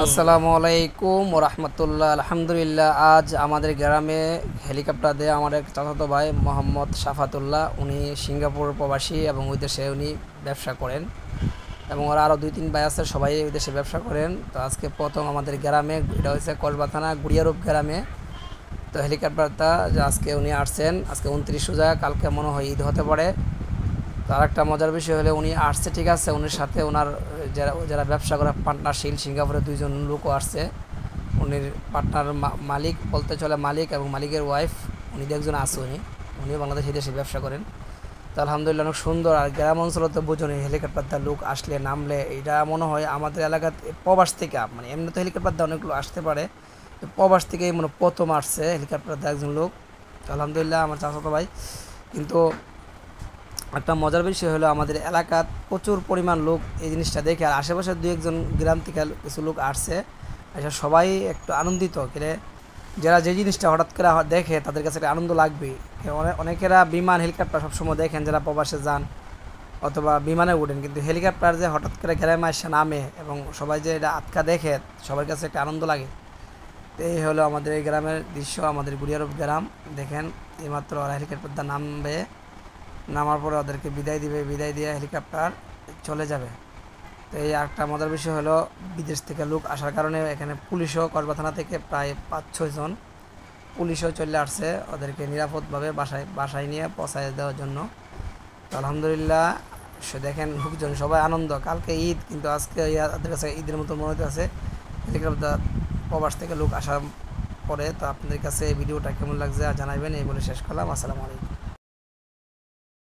আসসালামু আলাইকুম ওরহমতুল্লাহ। আলহামদুলিল্লাহ, আজ আমাদের গ্রামে হেলিকপ্টার দিয়ে আমার এক চাচাতো ভাই মোহাম্মদ শাফাতুল্লাহ, উনি সিঙ্গাপুর প্রবাসী এবং ওই দেশে উনি ব্যবসা করেন এবং ওরা আরও 2-3 ভাই আছে, সবাই ওই দেশে ব্যবসা করেন। তো আজকে প্রথম আমাদের গ্রামে, এটা হচ্ছে কসবা থানা গুড়িয়ারূপ গ্রামে। তো হেলিকপ্টারটা যে আজকে উনি আসছেন, আজকে 29 রোজা, কালকে মনে হয় ঈদ হতে পারে। তো আরেকটা মজার বিষয় হলে উনি আসছে, ঠিক আছে, উনির সাথে ওনার যারা যারা ব্যবসা করে পার্টনারশীল সিঙ্গাপুরে 2জন লোকও আসছে। উনির পার্টনার মালিক বলতে চলে, মালিক এবং মালিকের ওয়াইফ, উনি একজন আছে, উনিও বাংলাদেশে দেশে ব্যবসা করেন। তো আলহামদুলিল্লাহ অনেক সুন্দর। আর গ্রাম অঞ্চলে তো বোঝনি, হেলিকপ্টারটা লোক আসলে নামলে এটা মনে হয় আমাদের এলাকাতে প্রবাস থেকে, মানে এমনি তো হেলিকপ্টারটা অনেকগুলো আসতে পারে, তো প্রবাস থেকেই মনে প্রথম আসছে হেলিকপ্টারটা একজন লোক। তো আলহামদুলিল্লাহ আমার চাচাতো ভাই। কিন্তু একটা মজার বিষয় হলো আমাদের এলাকার প্রচুর পরিমাণ লোক এই জিনিসটা দেখে, আর আশেপাশে 2-1 গ্রাম থেকে কিছু লোক আসছে, এসে সবাই একটু আনন্দিত করে। যারা যে জিনিসটা হঠাৎ করে দেখে তাদের কাছে একটা আনন্দ লাগবে। অনেকেরা বিমান হেলিকপ্টার সবসময় দেখেন যারা প্রবাসে যান অথবা বিমানে উঠেন, কিন্তু হেলিকপ্টার যে হঠাৎ করে গ্রামে এসে নামে এবং সবাই যে এটা আটকা দেখে, সবার কাছে একটা আনন্দ লাগে। তো এই হলো আমাদের এই গ্রামের দৃশ্য, আমাদের গুড়িয়ারূপ গ্রাম। দেখেন এইমাত্র ওরা হেলিকপ্টারটা নামবে, নামার পরে ওদেরকে বিদায় দিবে, বিদায় দিয়ে হেলিকপ্টার চলে যাবে। তো এই একটা মজার বিষয় হলো বিদেশ থেকে লোক আসার কারণে এখানে পুলিশও, কসবা থানা থেকে প্রায় 5-6 জন পুলিশও চলে আসছে ওদেরকে নিরাপদভাবে বাসায় নিয়ে পৌঁছায় দেওয়ার জন্য। তো আলহামদুলিল্লাহ সে দেখেন লোকজন সবাই আনন্দ। কালকে ঈদ, কিন্তু আজকে ওদের কাছে ঈদের মতো মনে হতে হেলিকপ্টার প্রবাস থেকে লোক আসার পরে। তো আপনাদের কাছে এই ভিডিওটা কেমন লাগছে আর জানাবেন, এই বলে শেষ করলাম। আসসালামু আলাইকুম।